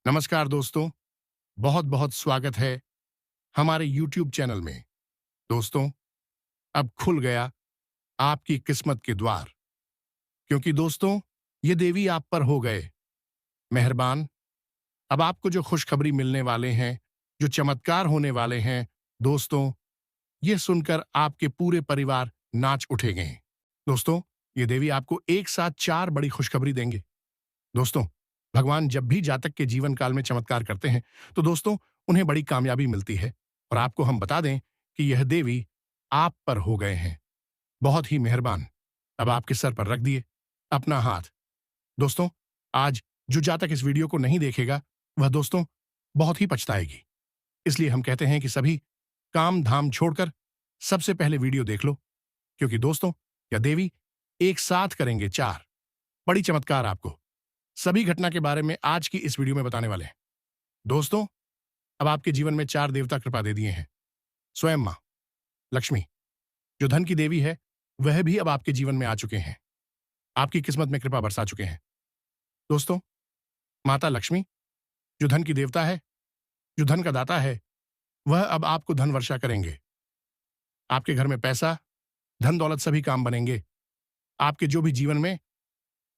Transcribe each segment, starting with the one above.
नमस्कार दोस्तों, बहुत बहुत स्वागत है हमारे YouTube चैनल में। दोस्तों, अब खुल गया आपकी किस्मत के द्वार, क्योंकि दोस्तों ये देवी आप पर हो गए मेहरबान। अब आपको जो खुशखबरी मिलने वाले हैं, जो चमत्कार होने वाले हैं, दोस्तों ये सुनकर आपके पूरे परिवार नाच उठेंगे। दोस्तों, ये देवी आपको एक साथ 4 बड़ी खुशखबरी देंगे। दोस्तों, भगवान जब भी जातक के जीवन काल में चमत्कार करते हैं, तो दोस्तों उन्हें बड़ी कामयाबी मिलती है। और आपको हम बता दें कि यह देवी आप पर हो गए हैं। बहुत ही मेहरबान। अब आपके सर पर रख दिए अपना हाथ। दोस्तों, आज जो जातक इस वीडियो को नहीं देखेगा, वह दोस्तों बहुत ही पछताएगी। इसलिए हम कहते हैं कि सभी काम धाम छोड़कर सबसे पहले वीडियो देख लो, क्योंकि दोस्तों यह देवी एक साथ करेंगे 4 बड़ी चमत्कार आपको सभी घटना के बारे में आज की इस वीडियो में बताने वाले हैं। दोस्तों, अब आपके जीवन में 4 देवता कृपा दे दिए हैं। स्वयं मां लक्ष्मी, जो धन की देवी है, वह भी अब आपके जीवन में आ चुके हैं। आपकी किस्मत में कृपा बरसा चुके हैं। दोस्तों, माता लक्ष्मी, जो धन की देवता है, जो धन का दाता है, वह अब आपको धन वर्षा करेंगे। आपके घर में पैसा, धन दौलत सभी काम बनेंगे। आपके जो भी जीवन में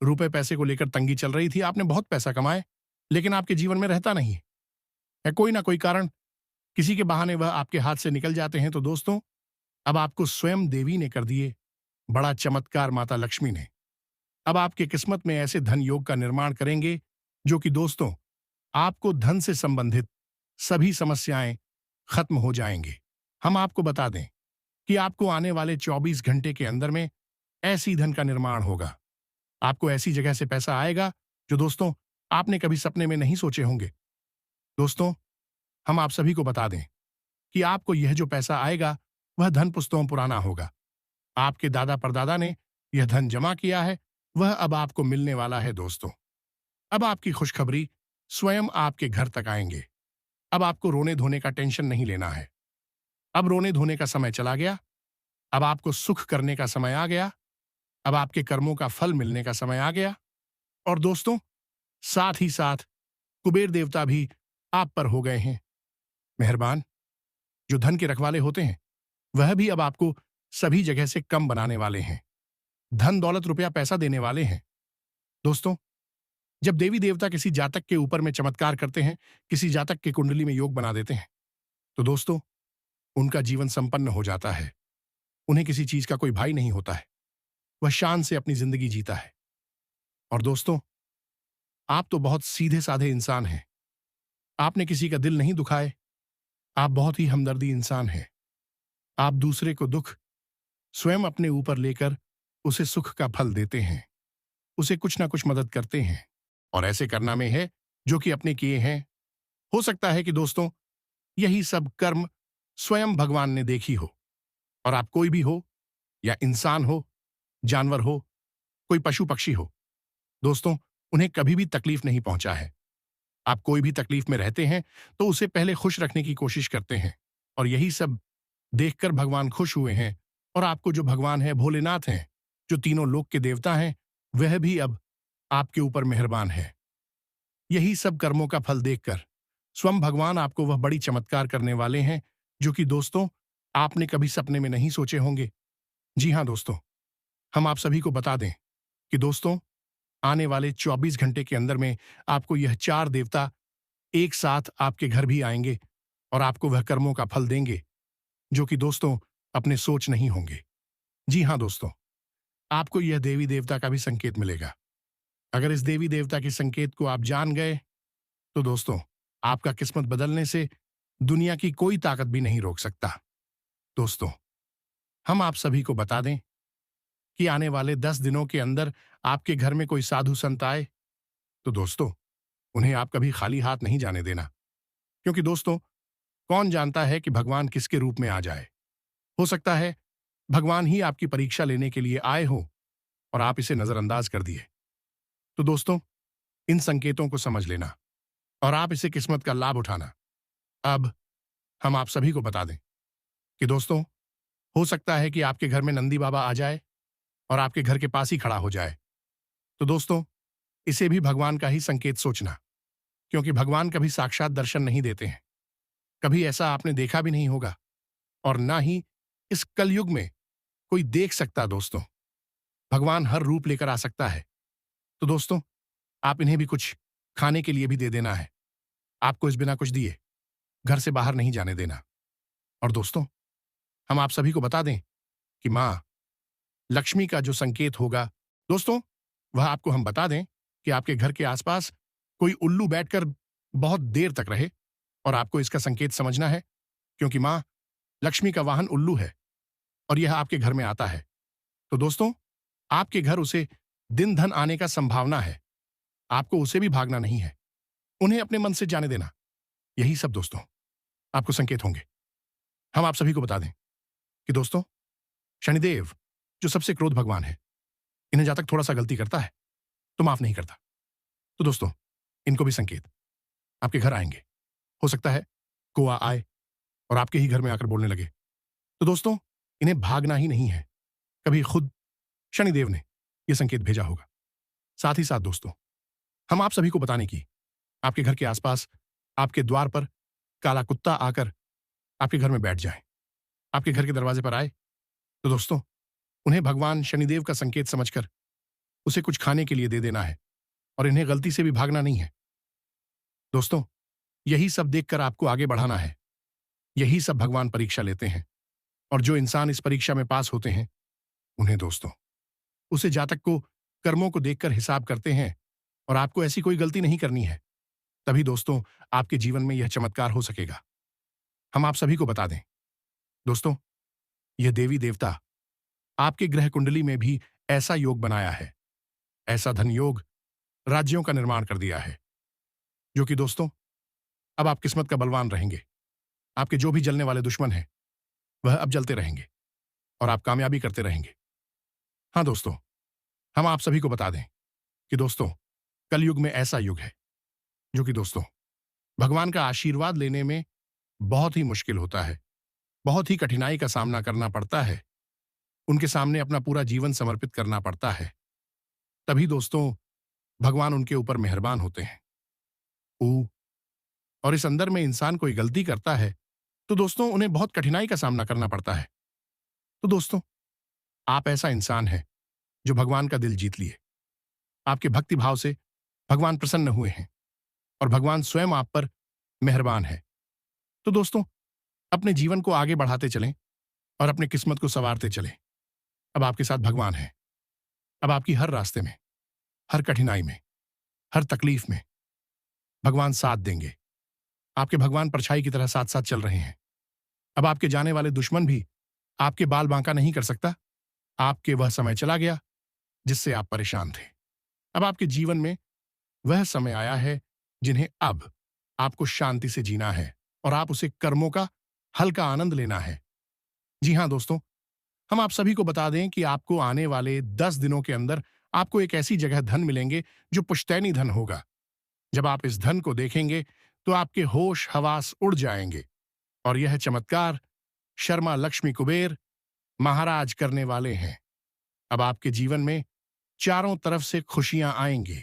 रुपए पैसे को लेकर तंगी चल रही थी, आपने बहुत पैसा कमाए, लेकिन आपके जीवन में रहता नहीं है। कोई ना कोई कारण, किसी के बहाने वह आपके हाथ से निकल जाते हैं। तो दोस्तों, अब आपको स्वयं देवी ने कर दिए बड़ा चमत्कार, माता लक्ष्मी ने। अब आपके किस्मत में ऐसे धन योग का निर्माण करेंगे, जो कि दोस्तों आपको धन से संबंधित सभी समस्याएं खत्म हो जाएंगे। हम आपको बता दें कि आपको आने वाले 24 घंटे के अंदर में ऐसी धन का निर्माण होगा। आपको ऐसी जगह से पैसा आएगा जो दोस्तों आपने कभी सपने में नहीं सोचे होंगे। दोस्तों, हम आप सभी को बता दें कि आपको यह जो पैसा आएगा, वह धन पुस्तों पुराना होगा। आपके दादा परदादा ने यह धन जमा किया है, वह अब आपको मिलने वाला है। दोस्तों, अब आपकी खुशखबरी स्वयं आपके घर तक आएंगे। अब आपको रोने धोने का टेंशन नहीं लेना है। अब रोने धोने का समय चला गया। अब आपको सुख करने का समय आ गया। अब आपके कर्मों का फल मिलने का समय आ गया। और दोस्तों, साथ ही साथ कुबेर देवता भी आप पर हो गए हैं मेहरबान। जो धन के रखवाले होते हैं, वह भी अब आपको सभी जगह से कम बनाने वाले हैं। धन दौलत रुपया पैसा देने वाले हैं। दोस्तों, जब देवी देवता किसी जातक के ऊपर में चमत्कार करते हैं, किसी जातक की कुंडली में योग बना देते हैं, तो दोस्तों उनका जीवन संपन्न हो जाता है। उन्हें किसी चीज का कोई भय नहीं होता है। वह शान से अपनी जिंदगी जीता है। और दोस्तों, आप तो बहुत सीधे साधे इंसान हैं। आपने किसी का दिल नहीं दुखाए। आप बहुत ही हमदर्दी इंसान हैं। आप दूसरे को दुख स्वयं अपने ऊपर लेकर उसे सुख का फल देते हैं। उसे कुछ ना कुछ मदद करते हैं। और ऐसे करना में है जो कि अपने किए हैं। हो सकता है कि दोस्तों यही सब कर्म स्वयं भगवान ने देखी हो। और आप कोई भी हो, या इंसान हो, जानवर हो, कोई पशु पक्षी हो, दोस्तों उन्हें कभी भी तकलीफ नहीं पहुंचा है। आप कोई भी तकलीफ में रहते हैं तो उसे पहले खुश रखने की कोशिश करते हैं। और यही सब देखकर भगवान खुश हुए हैं। और आपको जो भगवान है, भोलेनाथ हैं, जो तीनों लोक के देवता हैं, वह भी अब आपके ऊपर मेहरबान है। यही सब कर्मों का फल देखकर स्वयं भगवान आपको वह बड़ी चमत्कार करने वाले हैं, जो कि दोस्तों आपने कभी सपने में नहीं सोचे होंगे। जी हां दोस्तों, हम आप सभी को बता दें कि दोस्तों आने वाले 24 घंटे के अंदर में आपको यह 4 देवता एक साथ आपके घर भी आएंगे और आपको वह कर्मों का फल देंगे, जो कि दोस्तों अपने सोच नहीं होंगे। जी हां दोस्तों, आपको यह देवी देवता का भी संकेत मिलेगा। अगर इस देवी देवता के संकेत को आप जान गए, तो दोस्तों आपका किस्मत बदलने से दुनिया की कोई ताकत भी नहीं रोक सकता। दोस्तों, हम आप सभी को बता दें कि आने वाले 10 दिनों के अंदर आपके घर में कोई साधु संत आए, तो दोस्तों उन्हें आप कभी खाली हाथ नहीं जाने देना। क्योंकि दोस्तों कौन जानता है कि भगवान किसके रूप में आ जाए। हो सकता है भगवान ही आपकी परीक्षा लेने के लिए आए हो और आप इसे नजरअंदाज कर दिए। तो दोस्तों इन संकेतों को समझ लेना और आप इसे किस्मत का लाभ उठाना। अब हम आप सभी को बता दें कि दोस्तों हो सकता है कि आपके घर में नंदी बाबा आ जाए और आपके घर के पास ही खड़ा हो जाए। तो दोस्तों इसे भी भगवान का ही संकेत सोचना। क्योंकि भगवान कभी साक्षात दर्शन नहीं देते हैं। कभी ऐसा आपने देखा भी नहीं होगा और ना ही इस कलयुग में कोई देख सकता। दोस्तों, भगवान हर रूप लेकर आ सकता है। तो दोस्तों, आप इन्हें भी कुछ खाने के लिए भी दे देना है। आपको इस बिना कुछ दिए घर से बाहर नहीं जाने देना। और दोस्तों, हम आप सभी को बता दें कि मां लक्ष्मी का जो संकेत होगा, दोस्तों, वह आपको हम बता दें कि आपके घर के आसपास कोई उल्लू बैठकर बहुत देर तक रहे और आपको इसका संकेत समझना है, क्योंकि मां लक्ष्मी का वाहन उल्लू है और यह आपके घर में आता है। तो दोस्तों, आपके घर उसे दिन धन आने का संभावना है। आपको उसे भी भागना नहीं है, उन्हें अपने मन से जाने देना। यही सब दोस्तों आपको संकेत होंगे। हम आप सभी को बता दें कि दोस्तों, शनिदेव जो सबसे क्रोध भगवान है, इन्हें जहां तक थोड़ा सा गलती करता है तो माफ नहीं करता। तो दोस्तों, इनको भी संकेत आपके घर आएंगे। हो सकता है कोआ आए और आपके ही घर में आकर बोलने लगे। तो दोस्तों, इन्हें भागना ही नहीं है, कभी खुद शनिदेव ने यह संकेत भेजा होगा। साथ ही साथ दोस्तों, हम आप सभी को बताने की आपके घर के आसपास आपके द्वार पर काला कुत्ता आकर आपके घर में बैठ जाए, आपके घर के दरवाजे पर आए, तो दोस्तों, उन्हें भगवान शनिदेव का संकेत समझकर उसे कुछ खाने के लिए दे देना है और इन्हें गलती से भी भागना नहीं है। दोस्तों, यही सब देखकर आपको आगे बढ़ाना है। यही सब भगवान परीक्षा लेते हैं और जो इंसान इस परीक्षा में पास होते हैं, उन्हें दोस्तों उसे जातक को कर्मों को देखकर हिसाब करते हैं और आपको ऐसी कोई गलती नहीं करनी है। तभी दोस्तों आपके जीवन में यह चमत्कार हो सकेगा। हम आप सभी को बता दें दोस्तों, यह देवी देवता आपके ग्रह कुंडली में भी ऐसा योग बनाया है, ऐसा धन योग राज्यों का निर्माण कर दिया है, जो कि दोस्तों अब आप किस्मत का बलवान रहेंगे। आपके जो भी जलने वाले दुश्मन हैं, वह अब जलते रहेंगे और आप कामयाबी करते रहेंगे। हाँ दोस्तों, हम आप सभी को बता दें कि दोस्तों, कलयुग में ऐसा युग है जो कि दोस्तों भगवान का आशीर्वाद लेने में बहुत ही मुश्किल होता है, बहुत ही कठिनाई का सामना करना पड़ता है, उनके सामने अपना पूरा जीवन समर्पित करना पड़ता है। तभी दोस्तों भगवान उनके ऊपर मेहरबान होते हैं। और इस अंदर में इंसान कोई गलती करता है तो दोस्तों उन्हें बहुत कठिनाई का सामना करना पड़ता है। तो दोस्तों, आप ऐसा इंसान है जो भगवान का दिल जीत लिए। आपके भक्ति भाव से भगवान प्रसन्न हुए हैं और भगवान स्वयं आप पर मेहरबान है। तो दोस्तों, अपने जीवन को आगे बढ़ाते चलें और अपनी किस्मत को संवारते चलें। अब आपके साथ भगवान है। अब आपकी हर रास्ते में, हर कठिनाई में, हर तकलीफ में भगवान साथ देंगे। आपके भगवान परछाई की तरह साथ साथ चल रहे हैं। अब आपके जाने वाले दुश्मन भी आपके बाल बांका नहीं कर सकता। आपके वह समय चला गया जिससे आप परेशान थे। अब आपके जीवन में वह समय आया है जिन्हें अब आपको शांति से जीना है और आप उसे कर्मों का हल्का आनंद लेना है। जी हां दोस्तों, हम आप सभी को बता दें कि आपको आने वाले 10 दिनों के अंदर आपको एक ऐसी जगह धन मिलेंगे जो पुश्तैनी धन होगा। जब आप इस धन को देखेंगे तो आपके होश हवास उड़ जाएंगे और यह चमत्कार शर्मा लक्ष्मी कुबेर महाराज करने वाले हैं। अब आपके जीवन में चारों तरफ से खुशियां आएंगी।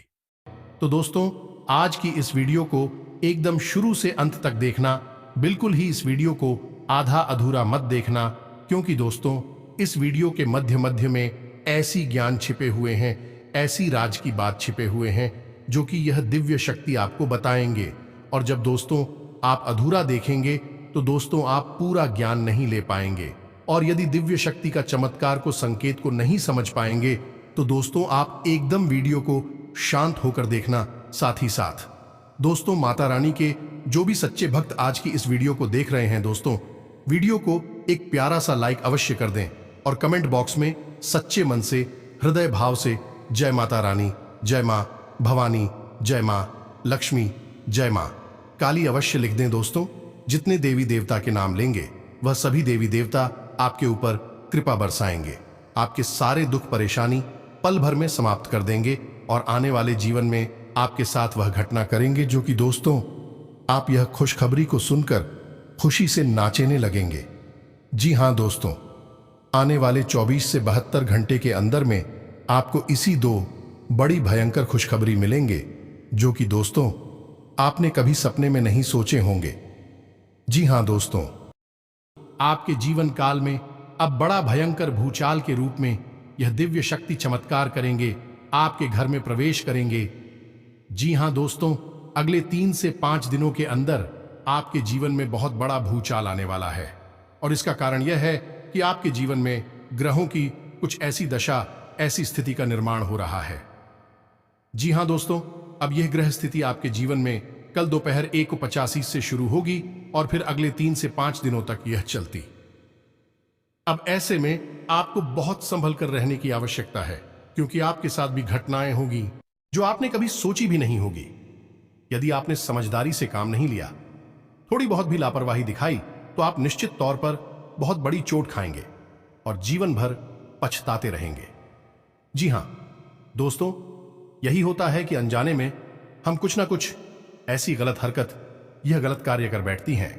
तो दोस्तों, आज की इस वीडियो को एकदम शुरू से अंत तक देखना। बिल्कुल ही इस वीडियो को आधा अधूरा मत देखना, क्योंकि दोस्तों इस वीडियो के मध्य मध्य में ऐसी ज्ञान छिपे हुए हैं, ऐसी राज की बात छिपे हुए हैं जो कि यह दिव्य शक्ति आपको बताएंगे। और जब दोस्तों आप अधूरा देखेंगे तो दोस्तों आप पूरा ज्ञान नहीं ले पाएंगे। और यदि दिव्य शक्ति का चमत्कार को, संकेत को नहीं समझ पाएंगे तो दोस्तों आप एकदम वीडियो को शांत होकर देखना। साथ ही साथ दोस्तों, माता रानी के जो भी सच्चे भक्त आज की इस वीडियो को देख रहे हैं, दोस्तों वीडियो को एक प्यारा सा लाइक अवश्य कर दें और कमेंट बॉक्स में सच्चे मन से, हृदय भाव से जय माता रानी, जय मां भवानी, जय मां लक्ष्मी, जय मां काली अवश्य लिख दें। दोस्तों, जितने देवी देवता के नाम लेंगे वह सभी देवी देवता आपके ऊपर कृपा बरसाएंगे, आपके सारे दुख परेशानी पल भर में समाप्त कर देंगे और आने वाले जीवन में आपके साथ वह घटना करेंगे जो कि दोस्तों आप यह खुशखबरी को सुनकर खुशी से नाचने लगेंगे। जी हां दोस्तों, आने वाले 24 से 72 घंटे के अंदर में आपको इसी 2 बड़ी भयंकर खुशखबरी मिलेंगे जो कि दोस्तों आपने कभी सपने में नहीं सोचे होंगे। जी हां दोस्तों, आपके जीवन काल में अब बड़ा भयंकर भूचाल के रूप में यह दिव्य शक्ति चमत्कार करेंगे, आपके घर में प्रवेश करेंगे। जी हां दोस्तों, अगले 3 से 5 दिनों के अंदर आपके जीवन में बहुत बड़ा भूचाल आने वाला है। और इसका कारण यह है कि आपके जीवन में ग्रहों की कुछ ऐसी दशा, ऐसी स्थिति का निर्माण हो रहा है। जी हां दोस्तों, अब यह ग्रह स्थिति आपके जीवन में कल दोपहर 1:85 से शुरू होगी और फिर अगले 3 से 5 दिनों तक यह चलती। अब ऐसे में आपको बहुत संभल कर रहने की आवश्यकता है, क्योंकि आपके साथ भी घटनाएं होगी जो आपने कभी सोची भी नहीं होगी। यदि आपने समझदारी से काम नहीं लिया, थोड़ी बहुत भी लापरवाही दिखाई, तो आप निश्चित तौर पर बहुत बड़ी चोट खाएंगे और जीवन भर पछताते रहेंगे। जी हां दोस्तों, यही होता है कि अनजाने में हम कुछ ना कुछ ऐसी गलत हरकत, यह गलत कार्य कर बैठती हैं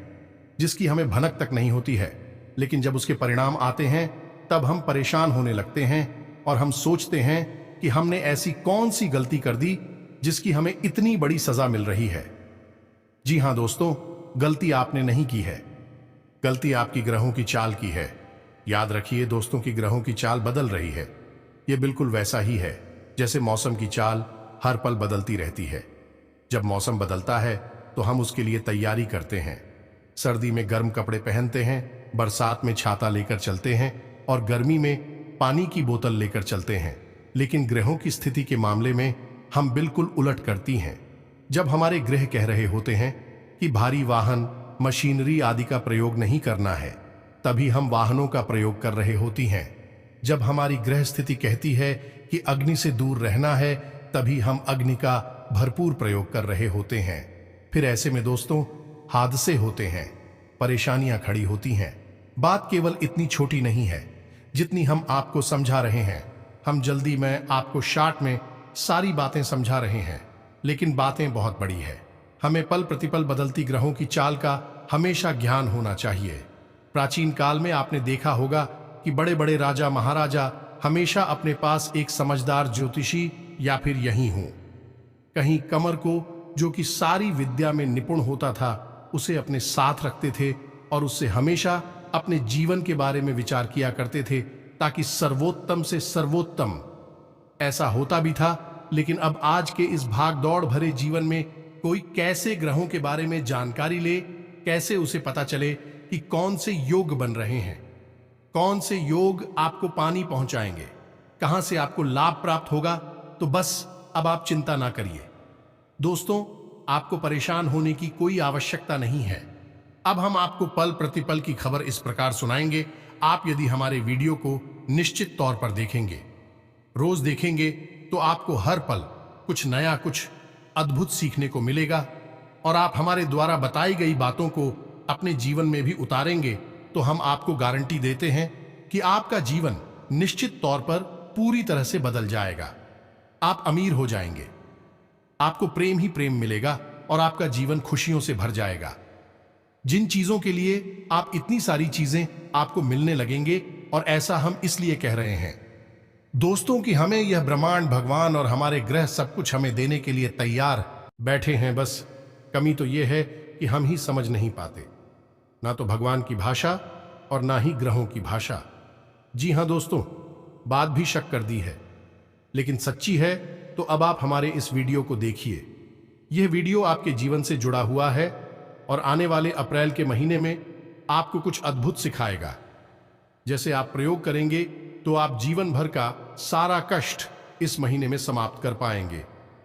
जिसकी हमें भनक तक नहीं होती है, लेकिन जब उसके परिणाम आते हैं तब हम परेशान होने लगते हैं और हम सोचते हैं कि हमने ऐसी कौन सी गलती कर दी जिसकी हमें इतनी बड़ी सजा मिल रही है। जी हां दोस्तों, गलती आपने नहीं की है, गलती आपकी ग्रहों की चाल की है। याद रखिए दोस्तों कि ग्रहों की चाल बदल रही है। यह बिल्कुल वैसा ही है जैसे मौसम की चाल हर पल बदलती रहती है। जब मौसम बदलता है तो हम उसके लिए तैयारी करते हैं। सर्दी में गर्म कपड़े पहनते हैं, बरसात में छाता लेकर चलते हैं और गर्मी में पानी की बोतल लेकर चलते हैं। लेकिन ग्रहों की स्थिति के मामले में हम बिल्कुल उलट करती हैं। जब हमारे ग्रह कह रहे होते हैं कि भारी वाहन, मशीनरी आदि का प्रयोग नहीं करना है, तभी हम वाहनों का प्रयोग कर रहे होती हैं। जब हमारी ग्रह स्थिति कहती है कि अग्नि से दूर रहना है, तभी हम अग्नि का भरपूर प्रयोग कर रहे होते हैं। फिर ऐसे में दोस्तों हादसे होते हैं, परेशानियां खड़ी होती हैं। बात केवल इतनी छोटी नहीं है जितनी हम आपको समझा रहे हैं। हम जल्दी में आपको शॉर्ट में सारी बातें समझा रहे हैं, लेकिन बातें बहुत बड़ी है। हमें पल प्रतिपल बदलती ग्रहों की चाल का हमेशा ज्ञान होना चाहिए। प्राचीन काल में आपने देखा होगा कि बड़े बड़े राजा महाराजा हमेशा अपने पास एक समझदार ज्योतिषी या फिर यही हूं कहीं कमर को, जो कि सारी विद्या में निपुण होता था, उसे अपने साथ रखते थे और उससे हमेशा अपने जीवन के बारे में विचार किया करते थे, ताकि सर्वोत्तम से सर्वोत्तम। ऐसा होता भी था, लेकिन अब आज के इस भागदौड़ भरे जीवन में कोई कैसे ग्रहों के बारे में जानकारी ले, कैसे उसे पता चले कि कौन से योग बन रहे हैं, कौन से योग आपको पानी पहुंचाएंगे, कहां से आपको लाभ प्राप्त होगा। तो बस अब आप चिंता ना करिए दोस्तों, आपको परेशान होने की कोई आवश्यकता नहीं है। अब हम आपको पल प्रतिपल की खबर इस प्रकार सुनाएंगे। आप यदि हमारे वीडियो को निश्चित तौर पर देखेंगे, रोज देखेंगे, तो आपको हर पल कुछ नया, कुछ अद्भुत सीखने को मिलेगा। और आप हमारे द्वारा बताई गई बातों को अपने जीवन में भी उतारेंगे, तो हम आपको गारंटी देते हैं कि आपका जीवन निश्चित तौर पर पूरी तरह से बदल जाएगा। आप अमीर हो जाएंगे, आपको प्रेम ही प्रेम मिलेगा और आपका जीवन खुशियों से भर जाएगा। जिन चीजों के लिए आप इतनी सारी चीजें आपको मिलने लगेंगे, और ऐसा हम इसलिए कह रहे हैं दोस्तों कि हमें यह ब्रह्मांड, भगवान और हमारे ग्रह सब कुछ हमें देने के लिए तैयार बैठे हैं। बस कमी तो यह है कि हम ही समझ नहीं पाते, ना तो भगवान की भाषा और ना ही ग्रहों की भाषा। जी हां दोस्तों, बात भी शक कर दी है, लेकिन सच्ची है। तो अब आप हमारे इस वीडियो को देखिए। यह वीडियो आपके जीवन से जुड़ा हुआ है और आने वाले अप्रैल के महीने में आपको कुछ अद्भुत सिखाएगा। जैसे आप प्रयोग करेंगे तो आप जीवन भर का सारा कष्ट इस महीने में समाप्त कर पाएंगे।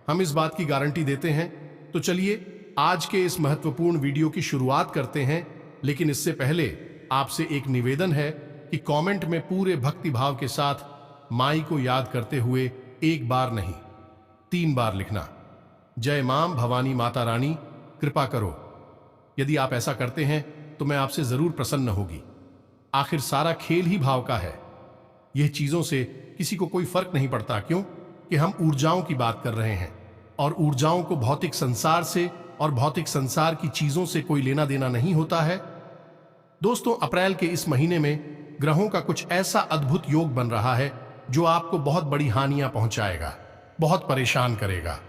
हम इस बात की गारंटी देते हैं। तो चलिए आज के इस महत्वपूर्ण वीडियो की शुरुआत करते हैं, लेकिन इससे पहले आपसे एक निवेदन है कि कमेंट में पूरे भक्ति भाव के साथ माई को याद करते हुए एक बार नहीं 3 बार लिखना, जय मां भवानी माता रानी कृपा करो। यदि आप ऐसा करते हैं तो मैं आपसे जरूर प्रसन्न होगी। आखिर सारा खेल ही भाव का है। यह चीजों से किसी को कोई फर्क नहीं पड़ता, क्यों कि हम ऊर्जाओं की बात कर रहे हैं, और ऊर्जाओं को भौतिक संसार से और भौतिक संसार की चीजों से कोई लेना देना नहीं होता है। दोस्तों, अप्रैल के इस महीने में ग्रहों का कुछ ऐसा अद्भुत योग बन रहा है जो आपको बहुत बड़ी हानियां पहुंचाएगा, बहुत परेशान करेगा।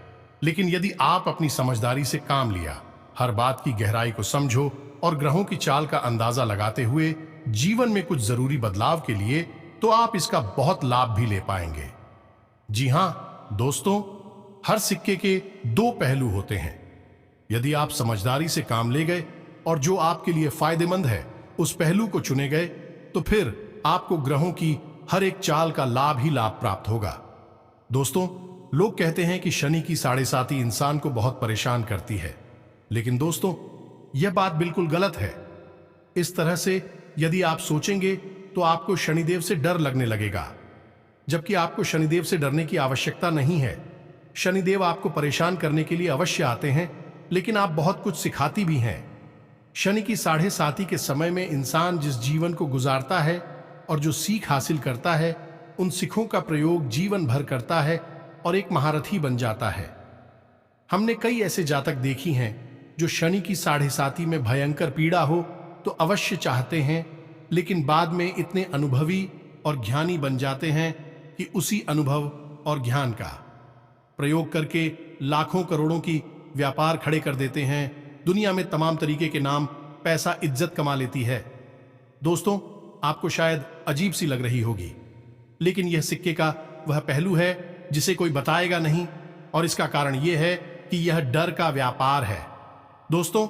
लेकिन यदि आप अपनी समझदारी से काम लिया, हर बात की गहराई को समझो और ग्रहों की चाल का अंदाजा लगाते हुए जीवन में कुछ जरूरी बदलाव के लिए, तो आप इसका बहुत लाभ भी ले पाएंगे। जी हां दोस्तों, हर सिक्के के दो पहलू होते हैं। यदि आप समझदारी से काम ले गए और जो आपके लिए फायदेमंद है उस पहलू को चुने गए, तो फिर आपको ग्रहों की हर एक चाल का लाभ ही लाभ प्राप्त होगा। दोस्तों, लोग कहते हैं कि शनि की 7.5 इंसान को बहुत परेशान करती है, लेकिन दोस्तों यह बात बिल्कुल गलत है। इस तरह से यदि आप सोचेंगे तो आपको शनिदेव से डर लगने लगेगा, जबकि आपको शनिदेव से डरने की आवश्यकता नहीं है। शनिदेव आपको परेशान करने के लिए अवश्य आते हैं, लेकिन आप बहुत कुछ सिखाती भी हैं। शनि की 7.5 के समय में इंसान जिस जीवन को गुजारता है और जो सीख हासिल करता है, उन सीखों का प्रयोग जीवन भर करता है और एक महारथी बन जाता है। हमने कई ऐसे जातक देखी हैं जो शनि की 7.5 में भयंकर पीड़ा हो तो अवश्य चाहते हैं, लेकिन बाद में इतने अनुभवी और ज्ञानी बन जाते हैं कि उसी अनुभव और ज्ञान का प्रयोग करके लाखों करोड़ों की व्यापार खड़े कर देते हैं। दुनिया में तमाम तरीके के नाम, पैसा, इज्जत कमा लेती है। दोस्तों, आपको शायद अजीब सी लग रही होगी, लेकिन यह सिक्के का वह पहलू है जिसे कोई बताएगा नहीं, और इसका कारण यह है कि यह डर का व्यापार है। दोस्तों,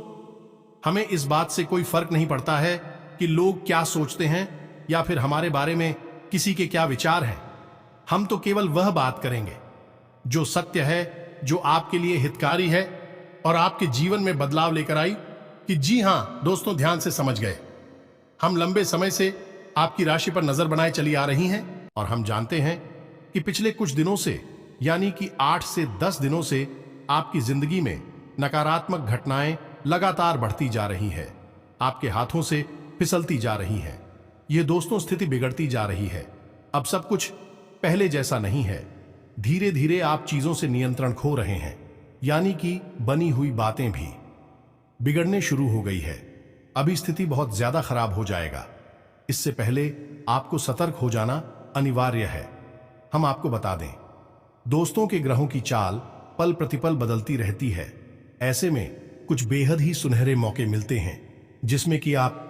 हमें इस बात से कोई फर्क नहीं पड़ता है कि लोग क्या सोचते हैं या फिर हमारे बारे में किसी के क्या विचार हैं। हम तो केवल वह बात करेंगे जो सत्य है, जो आपके लिए हितकारी है और आपके जीवन में बदलाव लेकर आई। कि जी हां दोस्तों, ध्यान से समझ गए। हम लंबे समय से आपकी राशि पर नजर बनाए चली आ रही हैं और हम जानते हैं कि पिछले कुछ दिनों से, यानी कि 8 से 10 दिनों से आपकी जिंदगी में नकारात्मक घटनाएं लगातार बढ़ती जा रही है, आपके हाथों से फिसलती जा रही हैं। ये दोस्तों स्थिति बिगड़ती जा रही है। अब सब कुछ पहले जैसा नहीं है। धीरे धीरे आप चीजों से नियंत्रण खो रहे हैं, यानी कि बनी हुई बातें भी बिगड़ने शुरू हो गई है। अभी स्थिति बहुत ज्यादा खराब हो जाएगा। इससे पहले आपको सतर्क हो जाना अनिवार्य है। हम आपको बता दें, दोस्तों के ग्रहों की चाल पल प्रतिपल बदलती रहती है। ऐसे में कुछ बेहद ही सुनहरे मौके मिलते हैं जिसमें कि आप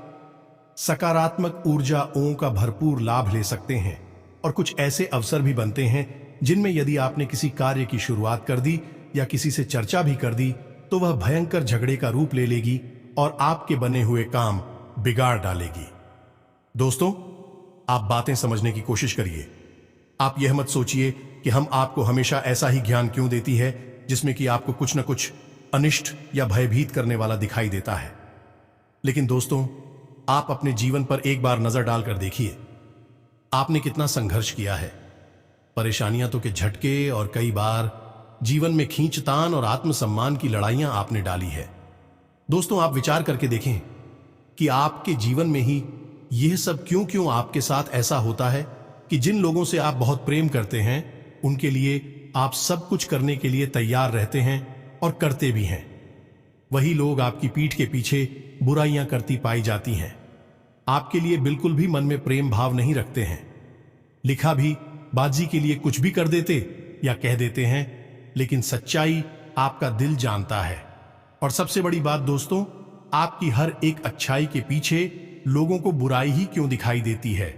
सकारात्मक ऊर्जाओं का भरपूर लाभ ले सकते हैं, और कुछ ऐसे अवसर भी बनते हैं जिनमें यदि आपने किसी कार्य की शुरुआत कर दी या किसी से चर्चा भी कर दी तो वह भयंकर झगड़े का रूप ले लेगी और आपके बने हुए काम बिगाड़ डालेगी। दोस्तों, आप बातें समझने की कोशिश करिए। आप यह मत सोचिए कि हम आपको हमेशा ऐसा ही ज्ञान क्यों देती है जिसमें कि आपको कुछ न कुछ अनिष्ट या भयभीत करने वाला दिखाई देता है। लेकिन दोस्तों, आप अपने जीवन पर एक बार नजर डालकर देखिए, आपने कितना संघर्ष किया है। परेशानियां तो के झटके और कई बार जीवन में खींचतान और आत्मसम्मान की लड़ाइयां आपने डाली है। दोस्तों, आप विचार करके देखें कि आपके जीवन में ही यह सब क्यों क्यों आपके साथ ऐसा होता है कि जिन लोगों से आप बहुत प्रेम करते हैं उनके लिए आप सब कुछ करने के लिए तैयार रहते हैं और करते भी हैं। वही लोग आपकी पीठ के पीछे बुराइयां करती पाई जाती हैं, आपके लिए बिल्कुल भी मन में प्रेम भाव नहीं रखते हैं, लिखा भी बाजी के लिए कुछ भी कर देते या कह देते हैं, लेकिन सच्चाई आपका दिल जानता है। और सबसे बड़ी बात दोस्तों, आपकी हर एक अच्छाई के पीछे लोगों को बुराई ही क्यों दिखाई देती है।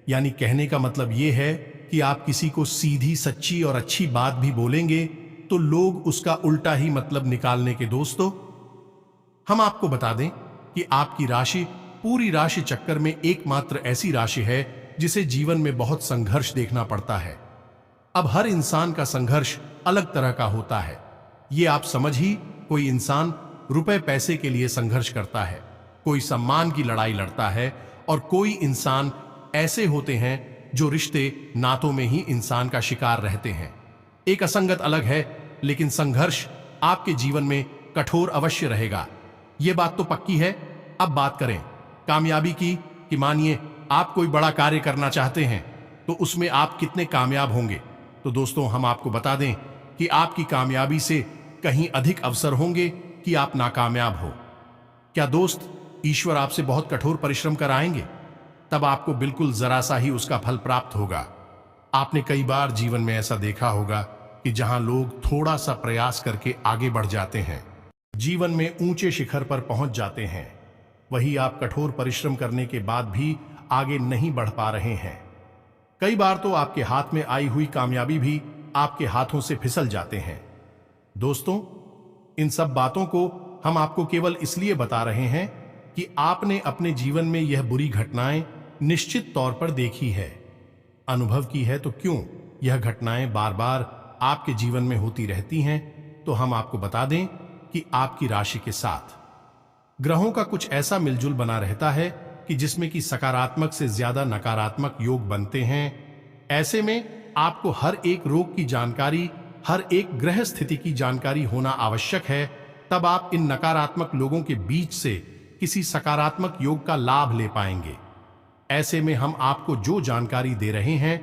यानी कहने का मतलब यह है कि आप किसी को सीधी सच्ची और अच्छी बात भी बोलेंगे तो लोग उसका उल्टा ही मतलब निकालने के। दोस्तों, हम आपको बता दें कि आपकी राशि पूरी राशि चक्कर में एकमात्र ऐसी राशि है जिसे जीवन में बहुत संघर्ष देखना पड़ता है। अब हर इंसान का संघर्ष अलग तरह का होता है। ये आप समझ ही, कोई इंसान रुपए पैसे के लिए संघर्ष करता है, कोई सम्मान की लड़ाई लड़ता है, और कोई इंसान ऐसे होते हैं जो रिश्ते नातों में ही इंसान का शिकार रहते हैं। एक असंगत अलग है, लेकिन संघर्ष आपके जीवन में कठोर अवश्य रहेगा। यह बात तो पक्की है। अब बात करें कामयाबी की, कि मानिए आप कोई बड़ा कार्य करना चाहते हैं तो उसमें आप कितने कामयाब होंगे। तो दोस्तों, हम आपको बता दें कि आपकी कामयाबी से कहीं अधिक अवसर होंगे कि आप नाकामयाब हो। क्या दोस्त, ईश्वर आपसे बहुत कठोर परिश्रम कराएंगे, तब आपको बिल्कुल जरा सा ही उसका फल प्राप्त होगा। आपने कई बार जीवन में ऐसा देखा होगा कि जहां लोग थोड़ा सा प्रयास करके आगे बढ़ जाते हैं, जीवन में ऊंचे शिखर पर पहुंच जाते हैं, वही आप कठोर परिश्रम करने के बाद भी आगे नहीं बढ़ पा रहे हैं। कई बार तो आपके हाथ में आई हुई कामयाबी भी आपके हाथों से फिसल जाते हैं। दोस्तों, इन सब बातों को हम आपको केवल इसलिए बता रहे हैं कि आपने अपने जीवन में यह बुरी घटनाएं निश्चित तौर पर देखी है, अनुभव की है। तो क्यों यह घटनाएं बार बार आपके जीवन में होती रहती हैं, तो हम आपको बता दें कि आपकी राशि के साथ ग्रहों का कुछ ऐसा मिलजुल बना रहता है कि जिसमें कि सकारात्मक से ज्यादा नकारात्मक योग बनते हैं। ऐसे में आपको हर एक रोग की जानकारी, हर एक ग्रह स्थिति की जानकारी होना आवश्यक है। तब आप इन नकारात्मक लोगों के बीच से किसी सकारात्मक योग का लाभ ले पाएंगे। ऐसे में हम आपको जो जानकारी दे रहे हैं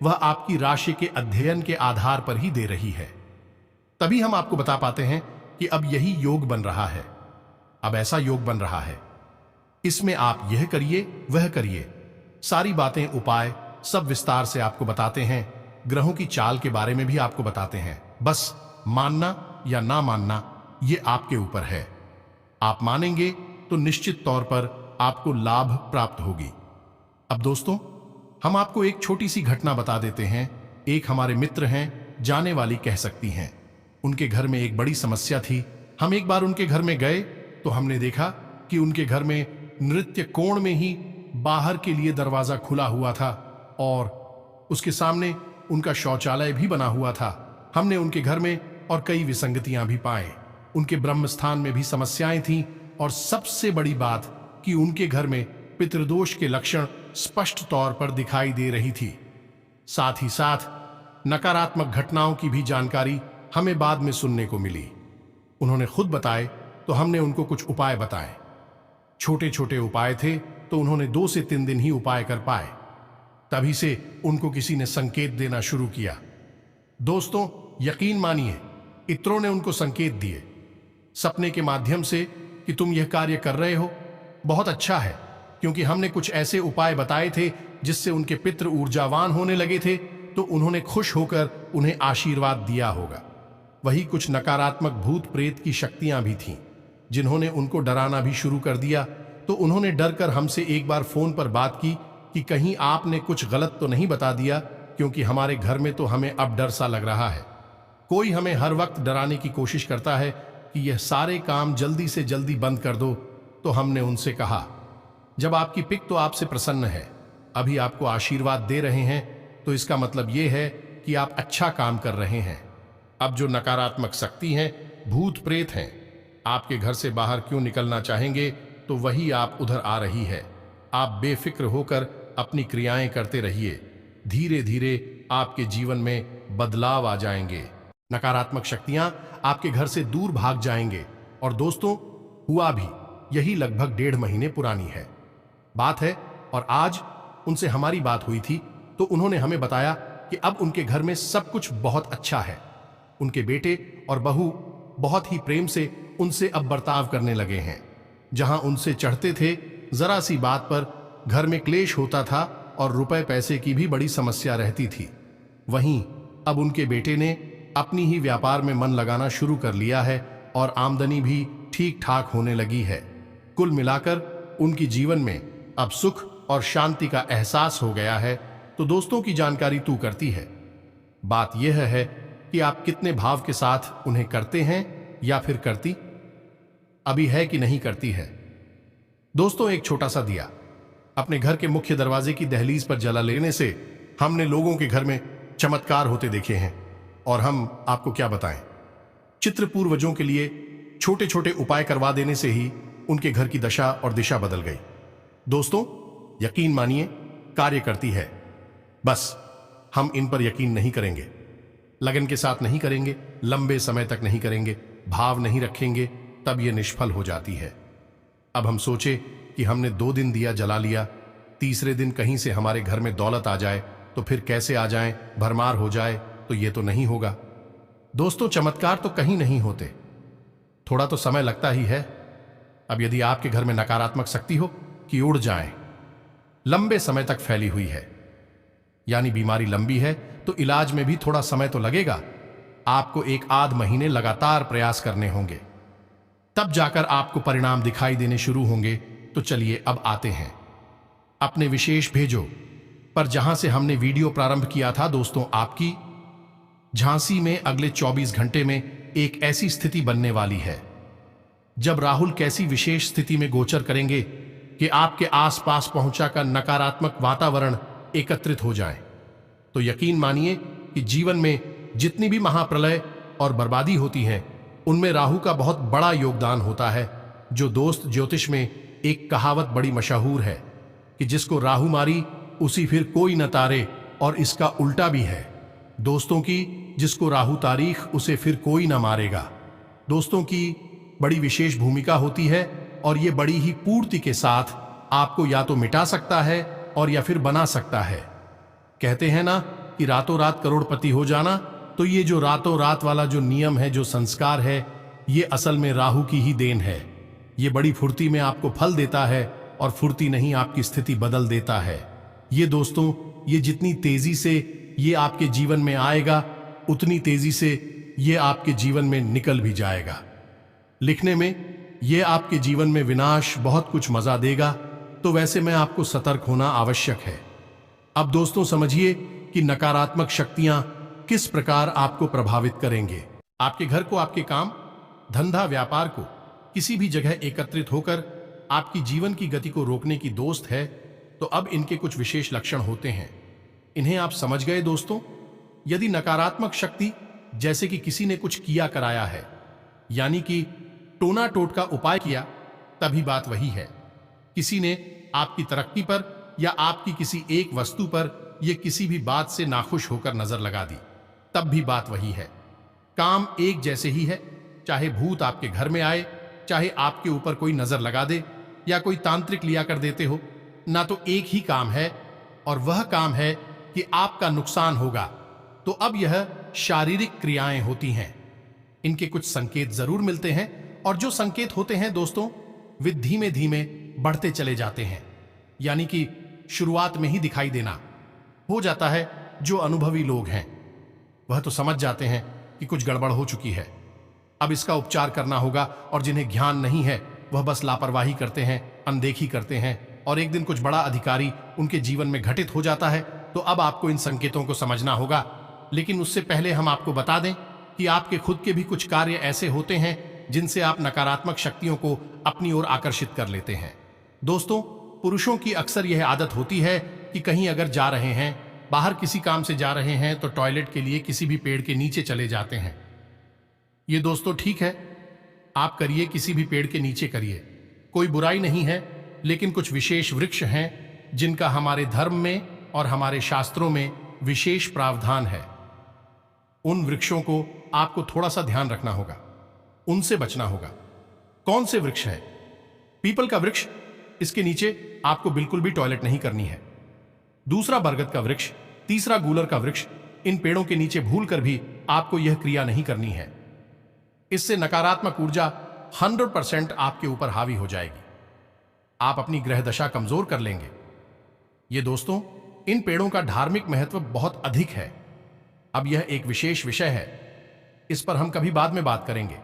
वह आपकी राशि के अध्ययन के आधार पर ही दे रही है। तभी हम आपको बता पाते हैं कि अब यही योग बन रहा है, अब ऐसा योग बन रहा है, इसमें आप यह करिए वह करिए, सारी बातें, उपाय सब विस्तार से आपको बताते हैं। ग्रहों की चाल के बारे में भी आपको बताते हैं। बस मानना या ना मानना ये आपके ऊपर है। आप मानेंगे तो निश्चित तौर पर आपको लाभ प्राप्त होगी। अब दोस्तों, हम आपको एक छोटी सी घटना बता देते हैं। एक हमारे मित्र हैं, जाने वाली कह सकती हैं। उनके घर में एक बड़ी समस्या थी। हम एक बार उनके घर में गए तो हमने देखा कि उनके घर में नृत्य कोण में ही बाहर के लिए दरवाजा खुला हुआ था और उसके सामने उनका शौचालय भी बना हुआ था। हमने उनके घर में और कई विसंगतियां भी पाए। उनके ब्रह्म स्थान में भी समस्याएं थीं और सबसे बड़ी बात कि उनके घर में पितृदोष के लक्षण स्पष्ट तौर पर दिखाई दे रही थी। साथ ही साथ नकारात्मक घटनाओं की भी जानकारी हमें बाद में सुनने को मिली। उन्होंने खुद बताए तो हमने उनको कुछ उपाय बताए। छोटे छोटे उपाय थे तो उन्होंने 2 से 3 दिन ही उपाय कर पाए। तभी से उनको किसी ने संकेत देना शुरू किया। दोस्तों, यकीन मानिए, इत्रों ने उनको संकेत दिए सपने के माध्यम से कि तुम यह कार्य कर रहे हो, बहुत अच्छा है, क्योंकि हमने कुछ ऐसे उपाय बताए थे जिससे उनके पितृ ऊर्जावान होने लगे थे, तो उन्होंने खुश होकर उन्हें आशीर्वाद दिया होगा। वही कुछ नकारात्मक भूत प्रेत की शक्तियां भी थीं जिन्होंने उनको डराना भी शुरू कर दिया। तो उन्होंने डर कर हमसे एक बार फोन पर बात की कि कहीं आपने कुछ गलत तो नहीं बता दिया, क्योंकि हमारे घर में तो हमें अब डर सा लग रहा है। कोई हमें हर वक्त डराने की कोशिश करता है कि यह सारे काम जल्दी से जल्दी बंद कर दो। तो हमने उनसे कहा, जब आपकी पिक तो आपसे प्रसन्न है, अभी आपको आशीर्वाद दे रहे हैं, तो इसका मतलब यह है कि आप अच्छा काम कर रहे हैं। अब जो नकारात्मक शक्ति हैं, भूत प्रेत हैं, आपके घर से बाहर क्यों निकलना चाहेंगे, तो वही आप उधर आ रही है। आप बेफिक्र होकर अपनी क्रियाएं करते रहिए, धीरे धीरे आपके जीवन में बदलाव आ जाएंगे। नकारात्मक शक्तियां आपके घर से दूर भाग जाएंगे। और दोस्तों, हुआ भी यही लगभग 1.5 महीने पुरानी है बात है। और आज उनसे हमारी बात हुई थी तो उन्होंने हमें बताया कि अब उनके घर में सब कुछ बहुत अच्छा है। उनके बेटे और बहू बहुत ही प्रेम से उनसे अब बर्ताव करने लगे हैं। जहां उनसे चढ़ते थे, जरा सी बात पर घर में क्लेश होता था और रुपए पैसे की भी बड़ी समस्या रहती थी। वहीं अब उनके बेटे ने अपनी ही व्यापार में मन लगाना शुरू कर लिया है और आमदनी भी ठीक ठाक होने लगी है। कुल मिलाकर उनकी जीवन में अब सुख और शांति का एहसास हो गया है। तो दोस्तों की जानकारी तू करती है। बात यह है कि आप कितने भाव के साथ उन्हें करते हैं या फिर करती अभी है कि नहीं करती है। दोस्तों, एक छोटा सा दिया अपने घर के मुख्य दरवाजे की दहलीज पर जला लेने से हमने लोगों के घर में चमत्कार होते देखे हैं। और हम आपको क्या बताएं, चित्र पूर्वजों के लिए छोटे छोटे उपाय करवा देने से ही उनके घर की दशा और दिशा बदल गई। दोस्तों, यकीन मानिए, कार्य करती है। बस हम इन पर यकीन नहीं करेंगे, लगन के साथ नहीं करेंगे, लंबे समय तक नहीं करेंगे, भाव नहीं रखेंगे, तब यह निष्फल हो जाती है। अब हम सोचे कि हमने 2 दिन दिया जला लिया, तीसरे दिन कहीं से हमारे घर में दौलत आ जाए तो फिर कैसे आ जाए, भरमार हो जाए, तो ये तो नहीं होगा। दोस्तों, चमत्कार तो कहीं नहीं होते, थोड़ा तो समय लगता ही है। अब यदि आपके घर में नकारात्मक शक्ति हो कि उड़ जाए, लंबे समय तक फैली हुई है, यानी बीमारी लंबी है, तो इलाज में भी थोड़ा समय तो लगेगा। आपको एक आध महीने लगातार प्रयास करने होंगे, तब जाकर आपको परिणाम दिखाई देने शुरू होंगे। तो चलिए अब आते हैं अपने विशेष भेजो पर, जहां से हमने वीडियो प्रारंभ किया था। दोस्तों, आपकी झांसी में अगले 24 घंटे में एक ऐसी स्थिति बनने वाली है जब राहुल कैसी विशेष स्थिति में गोचर करेंगे कि आपके आसपास पहुंचाकर नकारात्मक वातावरण एकत्रित हो जाए। तो यकीन मानिए कि जीवन में जितनी भी महाप्रलय और बर्बादी होती है, उनमें राहु का बहुत बड़ा योगदान होता है। जो दोस्त, ज्योतिष में एक कहावत बड़ी मशहूर है कि जिसको राहु मारी उसी फिर कोई न तारे, और इसका उल्टा भी है दोस्तों की, जिसको राहु तारीख उसे फिर कोई न मारेगा। दोस्तों की बड़ी विशेष भूमिका होती है और ये बड़ी ही पूर्ति के साथ आपको या तो मिटा सकता है और या फिर बना सकता है। कहते हैं ना कि रातों रात करोड़पति हो जाना, तो ये जो रातों रात वाला जो नियम है, जो संस्कार है, ये असल में राहु की ही देन है। ये बड़ी फुर्ती में आपको फल देता है और फुर्ती नहीं आपकी स्थिति बदल देता है। ये दोस्तों, ये जितनी तेजी से ये आपके जीवन में आएगा, उतनी तेजी से ये आपके जीवन में निकल भी जाएगा। लिखने में ये आपके जीवन में विनाश, बहुत कुछ मजा देगा। तो वैसे में आपको सतर्क होना आवश्यक है। अब दोस्तों समझिए कि नकारात्मक शक्तियां किस प्रकार आपको प्रभावित करेंगे। आपके घर को, आपके काम धंधा व्यापार को किसी भी जगह एकत्रित होकर आपकी जीवन की गति को रोकने की दोस्त है। तो अब इनके कुछ विशेष लक्षण होते हैं, इन्हें आप समझ गए दोस्तों। यदि नकारात्मक शक्ति जैसे कि किसी ने कुछ किया कराया है, यानी कि टोना टोटका उपाय किया, तभी बात वही है। किसी ने आपकी तरक्की पर या आपकी किसी एक वस्तु पर या किसी भी बात से नाखुश होकर नजर लगा दी, तब भी बात वही है। काम एक जैसे ही है, चाहे भूत आपके घर में आए, चाहे आपके ऊपर कोई नजर लगा दे या कोई तांत्रिक लिया कर देते हो, ना तो एक ही काम है और वह काम है कि आपका नुकसान होगा। तो अब यह शारीरिक क्रियाएं होती हैं, इनके कुछ संकेत जरूर मिलते हैं और जो संकेत होते हैं दोस्तों, वे धीमे धीमे बढ़ते चले जाते हैं, यानी कि शुरुआत में ही दिखाई देना हो जाता है। जो अनुभवी लोग हैं वह तो समझ जाते हैं कि कुछ गड़बड़ हो चुकी है, अब इसका उपचार करना होगा। और जिन्हें ज्ञान नहीं है वह बस लापरवाही करते हैं, अनदेखी करते हैं, और एक दिन कुछ बड़ा अधिकारी उनके जीवन में घटित हो जाता है। तो अब आपको इन संकेतों को समझना होगा। लेकिन उससे पहले हम आपको बता दें कि आपके खुद के भी कुछ कार्य ऐसे होते हैं जिनसे आप नकारात्मक शक्तियों को अपनी ओर आकर्षित कर लेते हैं। दोस्तों, पुरुषों की अक्सर यह आदत होती है कि कहीं अगर जा रहे हैं, बाहर किसी काम से जा रहे हैं, तो टॉयलेट के लिए किसी भी पेड़ के नीचे चले जाते हैं। ये दोस्तों ठीक है, आप करिए, किसी भी पेड़ के नीचे करिए, कोई बुराई नहीं है। लेकिन कुछ विशेष वृक्ष हैं जिनका हमारे धर्म में और हमारे शास्त्रों में विशेष प्रावधान है। उन वृक्षों को आपको थोड़ा सा ध्यान रखना होगा, उनसे बचना होगा। कौन से वृक्ष हैं? पीपल का वृक्ष, इसके नीचे आपको बिल्कुल भी टॉयलेट नहीं करनी है। दूसरा बरगद का वृक्ष, तीसरा गूलर का वृक्ष, इन पेड़ों के नीचे भूलकर भी आपको यह क्रिया नहीं करनी है। इससे नकारात्मक ऊर्जा 100% आपके ऊपर हावी हो जाएगी, आप अपनी ग्रह दशा कमजोर कर लेंगे। ये दोस्तों, इन पेड़ों का धार्मिक महत्व बहुत अधिक है। अब यह एक विशेष विषय है, इस पर हम कभी बाद में बात करेंगे।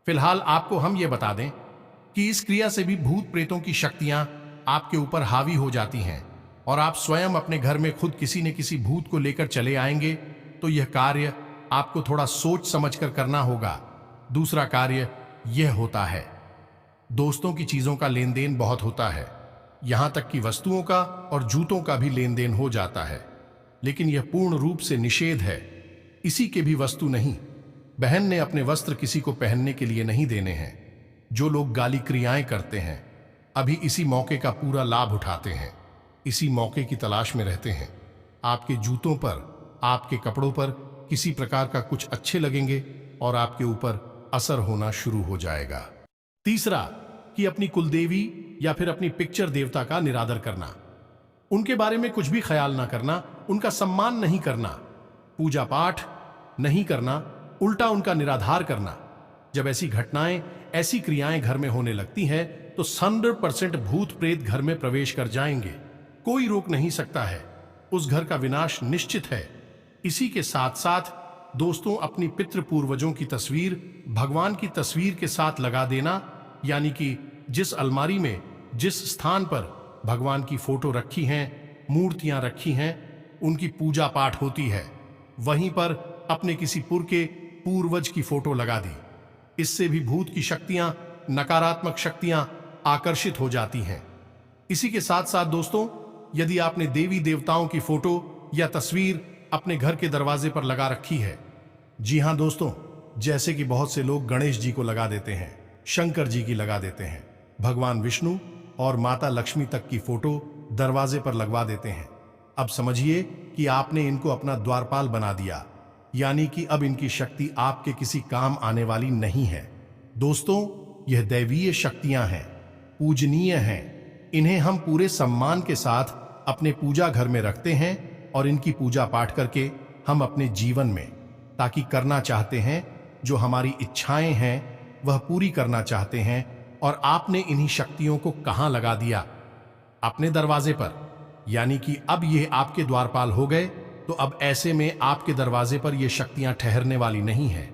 फिलहाल आपको हम ये बता दें कि इस क्रिया से भी भूत प्रेतों की शक्तियां आपके ऊपर हावी हो जाती हैं और आप स्वयं अपने घर में खुद किसी न किसी भूत को लेकर चले आएंगे। तो यह कार्य आपको थोड़ा सोच समझकर करना होगा। दूसरा कार्य यह होता है दोस्तों की चीजों का लेन देन बहुत होता है, यहां तक कि वस्तुओं का और जूतों का भी लेन देन हो जाता है। लेकिन यह पूर्ण रूप से निषेध है। इसी के भी वस्तु नहीं, बहन ने अपने वस्त्र किसी को पहनने के लिए नहीं देने हैं। जो लोग गाली क्रियाएं करते हैं अभी इसी मौके का पूरा लाभ उठाते हैं, इसी मौके की तलाश में रहते हैं। आपके जूतों पर, आपके कपड़ों पर किसी प्रकार का कुछ अच्छे लगेंगे और आपके ऊपर असर होना शुरू हो जाएगा। तीसरा कि अपनी कुलदेवी या फिर अपनी पिक्चर देवता का निरादर करना, उनके बारे में कुछ भी ख्याल ना करना, उनका सम्मान नहीं करना, पूजा पाठ नहीं करना, उल्टा उनका निराधार करना। जब ऐसी घटनाएं, ऐसी क्रियाएं घर में होने लगती हैं तो 100% भूत प्रेत घर में प्रवेश कर जाएंगे, कोई रोक नहीं सकता है। उस घर का विनाश निश्चित है। इसी के साथ साथ दोस्तों अपनी पितृ पूर्वजों की तस्वीर भगवान की तस्वीर के साथ लगा देना, यानी कि जिस अलमारी में जिस स्थान पर भगवान की फोटो रखी हैं, मूर्तियां रखी हैं, उनकी पूजा पाठ होती है, वहीं पर अपने किसी के पूर्वज की फोटो लगा दी। इससे भी भूत की शक्तियां, नकारात्मक शक्तियां आकर्षित हो जाती हैं। इसी के साथ साथ दोस्तों, यदि आपने देवी देवताओं की फोटो या तस्वीर अपने घर के दरवाजे पर लगा रखी है, जी हां दोस्तों, जैसे कि बहुत से लोग गणेश जी को लगा देते हैं, शंकर जी की लगा देते हैं, भगवान विष्णु और माता लक्ष्मी तक की फोटो दरवाजे पर लगवा देते हैं। अब समझिए कि आपने इनको अपना द्वारपाल बना दिया, यानी कि अब इनकी शक्ति आपके किसी काम आने वाली नहीं है। दोस्तों, यह दैवीय शक्तियां हैं, पूजनीय हैं। इन्हें हम पूरे सम्मान के साथ अपने पूजा घर में रखते हैं और इनकी पूजा पाठ करके हम अपने जीवन में ताकि करना चाहते हैं, जो हमारी इच्छाएं हैं वह पूरी करना चाहते हैं। और आपने इन्हीं शक्तियों को कहां लगा दिया? अपने दरवाजे पर, यानी कि अब ये आपके द्वारपाल हो गए। तो अब ऐसे में आपके दरवाजे पर ये शक्तियां ठहरने वाली नहीं है,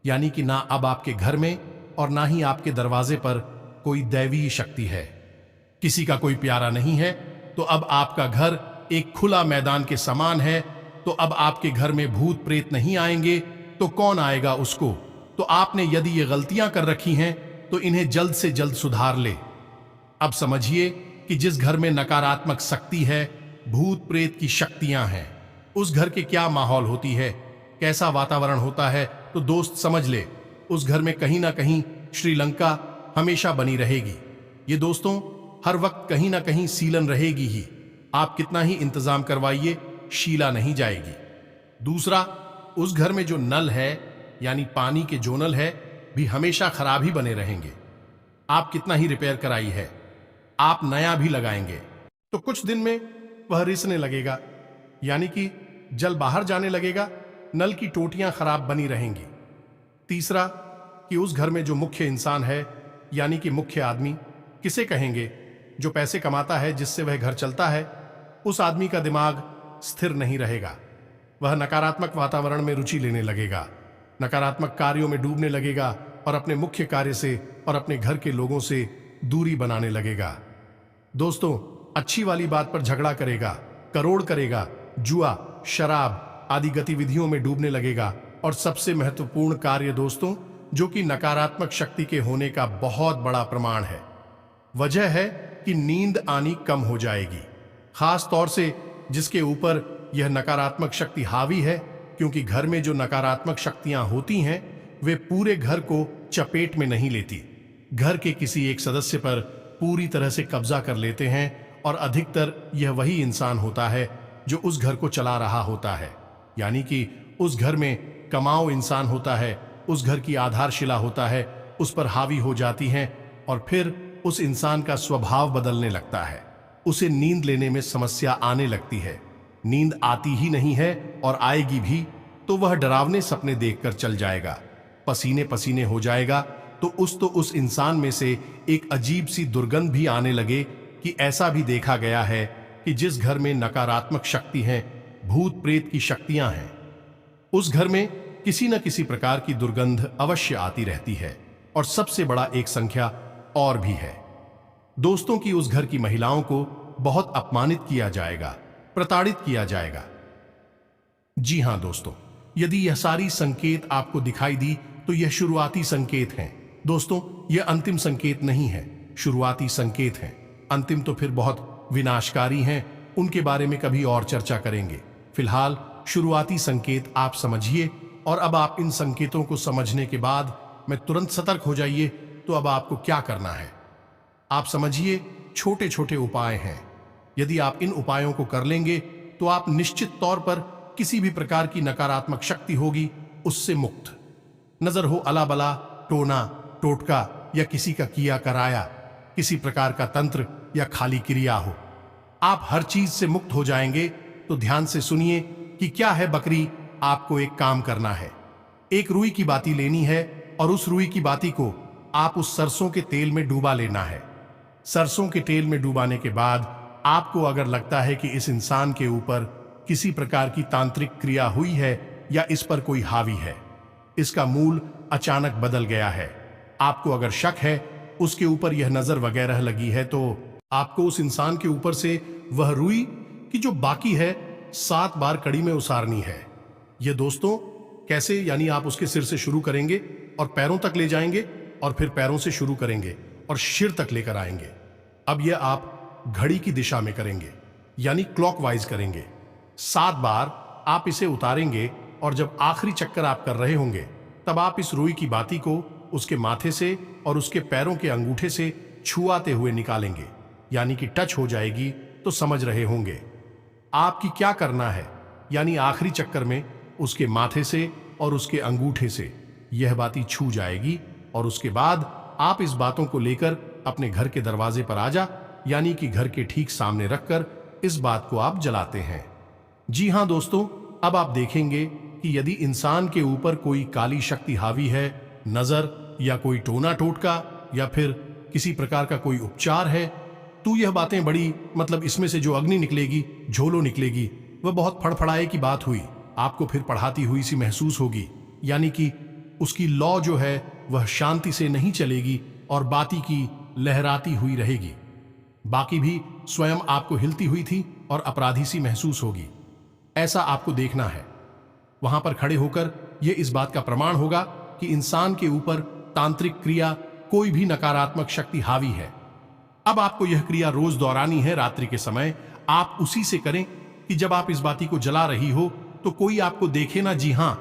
यानी कि ना अब आपके घर में और ना ही आपके दरवाजे पर कोई दैवीय शक्ति है, किसी का कोई प्यारा नहीं है। तो अब आपका घर एक खुला मैदान के समान है। तो अब आपके घर में भूत प्रेत नहीं आएंगे तो कौन आएगा उसको? तो आपने यदि ये गलतियां कर रखी हैं तो इन्हें जल्द से जल्द सुधार ले। अब समझिए कि जिस घर में नकारात्मक शक्ति है, भूत प्रेत की शक्तियां हैं, उस घर के क्या माहौल होती है, कैसा वातावरण होता है। तो दोस्त समझ ले, उस घर में कहीं ना कहीं श्रीलंका हमेशा बनी रहेगी। ये दोस्तों हर वक्त कहीं ना कहीं सीलन रहेगी ही। आप कितना ही इंतजाम करवाइए, शीला नहीं जाएगी। दूसरा, उस घर में जो नल है, यानी पानी के जो नल है, भी हमेशा खराब ही बने रहेंगे। आप कितना ही रिपेयर कराई है, आप नया भी लगाएंगे तो कुछ दिन में वह रिसने लगेगा, यानी कि जल बाहर जाने लगेगा, नल की टोटियां खराब बनी रहेंगी। तीसरा, कि उस घर में जो मुख्य इंसान है, यानी कि मुख्य आदमी, किसे कहेंगे, जो पैसे कमाता है, जिससे वह घर चलता है, उस आदमी का दिमाग स्थिर नहीं रहेगा। वह नकारात्मक वातावरण में रुचि लेने लगेगा, नकारात्मक कार्यों में डूबने लगेगा और अपने मुख्य कार्य से और अपने घर के लोगों से दूरी बनाने लगेगा। दोस्तों, अच्छी वाली बात पर झगड़ा करेगा, करोड़ करेगा, जुआ, शराब आदि गतिविधियों में डूबने लगेगा। और सबसे महत्वपूर्ण कार्य दोस्तों, जो कि नकारात्मक शक्ति के होने का बहुत बड़ा प्रमाण है, वजह है कि नींद आनी कम हो जाएगी, खास तौर से जिसके ऊपर यह नकारात्मक शक्ति हावी है। क्योंकि घर में जो नकारात्मक शक्तियां होती हैं, वे पूरे घर को चपेट में नहीं लेती, घर के किसी एक सदस्य पर पूरी तरह से कब्जा कर लेते हैं। और अधिकतर यह वही इंसान होता है जो उस घर को चला रहा होता है, यानी कि उस घर में कमाऊ इंसान होता है, उस घर की आधारशिला होता है, उस पर हावी हो जाती हैं। और फिर उस इंसान का स्वभाव बदलने लगता है, उसे नींद लेने में समस्या आने लगती है। नींद आती ही नहीं है और आएगी भी तो वह डरावने सपने देखकर चल जाएगा, पसीने पसीने हो जाएगा। तो उस इंसान में से एक अजीब सी दुर्गंध भी आने लगे। कि ऐसा भी देखा गया है कि जिस घर में नकारात्मक शक्ति है, भूत प्रेत की शक्तियां हैं, उस घर में किसी न किसी प्रकार की दुर्गंध अवश्य आती रहती है। और सबसे बड़ा एक संख्या और भी है दोस्तों, कि उस घर की महिलाओं को बहुत अपमानित किया जाएगा, प्रताड़ित किया जाएगा। जी हां दोस्तों, यदि यह सारी संकेत आपको दिखाई दी तो यह शुरुआती संकेत हैं दोस्तों, यह अंतिम संकेत नहीं है, शुरुआती संकेत हैं। अंतिम तो फिर बहुत विनाशकारी हैं, उनके बारे में कभी और चर्चा करेंगे। फिलहाल शुरुआती संकेत आप समझिए। और अब आप इन संकेतों को समझने के बाद में तुरंत सतर्क हो जाइए। तो अब आपको क्या करना है, आप समझिए, छोटे छोटे उपाय हैं। यदि आप इन उपायों को कर लेंगे तो आप निश्चित तौर पर किसी भी प्रकार की नकारात्मक शक्ति होगी उससे मुक्त। नजर हो अलाबला, टोना टोटका या किसी का किया कराया, किसी प्रकार का तंत्र या खाली क्रिया हो, आप हर चीज से मुक्त हो जाएंगे। तो ध्यान से सुनिए कि क्या है बकरी। आपको एक काम करना है, एक रुई की बाती लेनी है और उस रुई की बाती को आप उस सरसों के तेल में डूबा लेना है। सरसों के तेल में डुबाने के बाद आपको अगर लगता है कि इस इंसान के ऊपर किसी प्रकार की तांत्रिक क्रिया हुई है या इस पर कोई हावी है। इसका मूल अचानक बदल गया है। आपको अगर शक है उसके ऊपर यह नजर वगैरह लगी है तो आपको उस इंसान के ऊपर से वह रुई कि जो बाकी है 7 बार कड़ी में उसारनी है। यह दोस्तों कैसे, यानी आप उसके सिर से शुरू करेंगे और पैरों तक ले जाएंगे और फिर पैरों से शुरू करेंगे और सिर तक लेकर आएंगे। अब यह आप घड़ी की दिशा में करेंगे, यानी क्लॉकवाइज करेंगे। 7 बार आप इसे उतारेंगे और जब आखिरी चक्कर आप कर रहे होंगे तब आप इस रुई की बाती को उसके माथे से और उसके पैरों के अंगूठे से छुआते हुए निकालेंगे, यानी कि टच हो जाएगी तो समझ रहे होंगे आपकी क्या करना है। यानी आखिरी चक्कर में उसके माथे से और उसके अंगूठे से यह बाती छू जाएगी और उसके बाद आप इस बातों को लेकर अपने घर के दरवाजे पर आ जा, यानी कि घर के ठीक सामने रखकर इस बात को आप जलाते हैं। जी हां दोस्तों, अब आप देखेंगे कि यदि इंसान के ऊपर कोई काली शक्ति हावी है, नजर या कोई टोना टोटका या फिर किसी प्रकार का कोई उपचार है, तो यह बातें बड़ी, मतलब इसमें से जो अग्नि निकलेगी, झोलो निकलेगी, वह बहुत फड़फड़ाए की बात हुई, आपको फिर पढ़ाती हुई सी महसूस होगी। यानी कि उसकी लौ जो है वह शांति से नहीं चलेगी और बाती की लहराती हुई रहेगी। बाकी भी स्वयं आपको हिलती हुई थी और अपराधी सी महसूस होगी। ऐसा आपको देखना है। वहां पर खड़े होकर यह इस बात का प्रमाण होगा कि इंसान के ऊपर तांत्रिक क्रिया कोई भी नकारात्मक शक्ति हावी है। अब आपको यह क्रिया रोज दोहरानी है। रात्रि के समय आप उसी से करें कि जब आप इस बाती को जला रही हो तो कोई आपको देखे ना। जी हां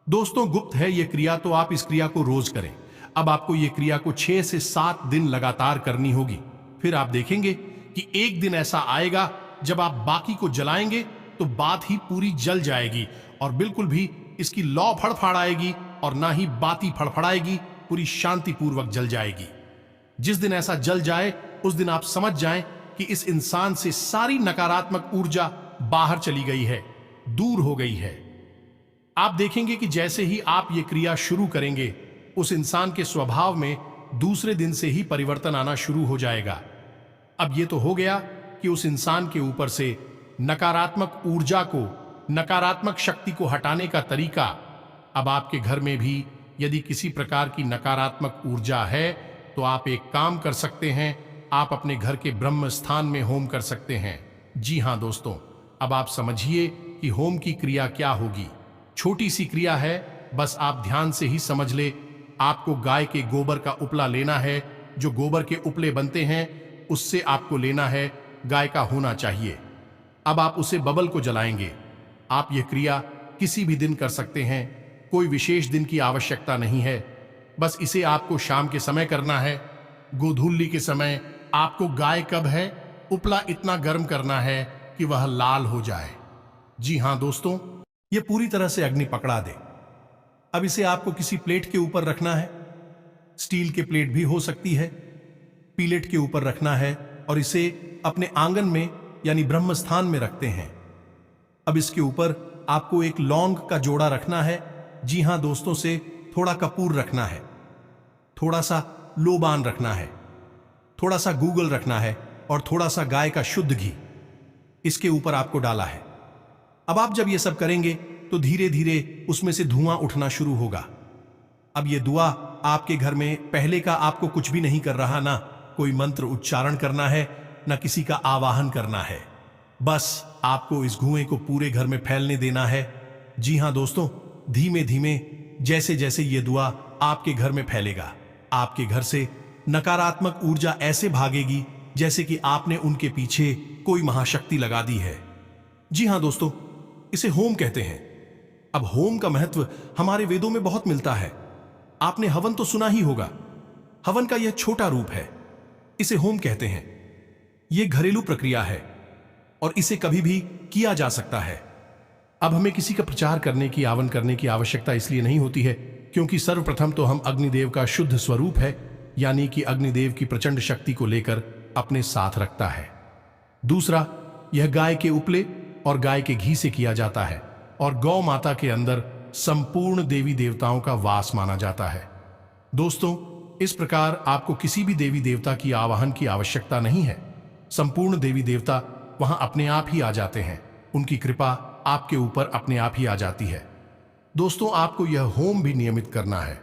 दोस्तों, गुप्त है यह क्रिया, तो आप इस क्रिया को रोज करें। अब आपको यह क्रिया को 6 से 7 दिन लगातार करनी होगी। फिर आप देखेंगे कि एक दिन ऐसा आएगा जब आप बाकी को जलाएंगे तो बात ही पूरी जल जाएगी और बिल्कुल भी इसकी लौ फड़फड़ आएगी और ना ही बाती फड़फड़ाएगी, पूरी शांतिपूर्वक जल जाएगी। जिस दिन ऐसा जल जाए उस दिन आप समझ जाएं कि इस इंसान से सारी नकारात्मक ऊर्जा बाहर चली गई है, दूर हो गई है। आप देखेंगे कि जैसे ही आप ये क्रिया शुरू करेंगे उस इंसान के स्वभाव में दूसरे दिन से ही परिवर्तन आना शुरू हो जाएगा। अब ये तो हो गया कि उस इंसान के ऊपर से नकारात्मक ऊर्जा को, नकारात्मक शक्ति को हटाने का तरीका। अब आपके घर में भी यदि किसी प्रकार की नकारात्मक ऊर्जा है तो आप एक काम कर सकते हैं, आप अपने घर के ब्रह्म स्थान में होम कर सकते हैं। जी हां दोस्तों, अब आप समझिए कि होम की क्रिया क्या होगी। छोटी सी क्रिया है, बस आप ध्यान से ही समझ ले। आपको गाय के गोबर का उपला लेना है। जो गोबर के उपले बनते हैं उससे आपको लेना है, गाय का होना चाहिए। अब आप उसे बबल को जलाएंगे। आप यह क्रिया किसी भी दिन कर सकते हैं, कोई विशेष दिन की आवश्यकता नहीं है। बस इसे आपको शाम के समय करना है। गोधूली के समय आपको गाय कब है उपला इतना गर्म करना है कि वह लाल हो जाए। जी हां दोस्तों, यह पूरी तरह से अग्नि पकड़ा दे। अब इसे आपको किसी प्लेट के ऊपर रखना है। स्टील के प्लेट भी हो सकती है। पीलेट के ऊपर रखना है और इसे अपने आंगन में यानी ब्रह्म स्थान में रखते हैं। अब इसके ऊपर आपको एक लौंग का जोड़ा रखना है। जी हां दोस्तों, से थोड़ा कपूर रखना है, थोड़ा सा लोबान रखना है, थोड़ा सा गूगल रखना है और थोड़ा सा गाय का शुद्ध घी इसके ऊपर आपको डाला है। अब आप जब ये सब करेंगे तो धीरे धीरे उसमें से धुआं उठना शुरू होगा। अब ये दुआ आपके घर में पहले का आपको कुछ भी नहीं कर रहा, ना कोई मंत्र उच्चारण करना है, ना किसी का आवाहन करना है। बस आपको इस धुएं को पूरे घर में फैलने देना है। जी हां दोस्तों, धीमे धीमे जैसे जैसे ये दुआ आपके घर में फैलेगा, आपके घर से नकारात्मक ऊर्जा ऐसे भागेगी जैसे कि आपने उनके पीछे कोई महाशक्ति लगा दी है। जी हां दोस्तों, इसे होम कहते हैं। अब होम का महत्व हमारे वेदों में बहुत मिलता है। आपने हवन तो सुना ही होगा। हवन का यह छोटा रूप है, इसे होम कहते हैं। यह घरेलू प्रक्रिया है और इसे कभी भी किया जा सकता है। अब हमें किसी का प्रचार करने की, आवन करने की आवश्यकता इसलिए नहीं होती है क्योंकि सर्वप्रथम तो हम अग्निदेव का शुद्ध स्वरूप है, यानी कि अग्निदेव की प्रचंड शक्ति को लेकर अपने साथ रखता है। दूसरा, यह गाय के उपले और गाय के घी से किया जाता है और गौ माता के अंदर संपूर्ण देवी देवताओं का वास माना जाता है। दोस्तों, इस प्रकार आपको किसी भी देवी देवता की आवाहन की आवश्यकता नहीं है। संपूर्ण देवी देवता वहां अपने आप ही आ जाते हैं। उनकी कृपा आपके ऊपर अपने आप ही आ जाती है। दोस्तों, आपको यह होम भी नियमित करना है,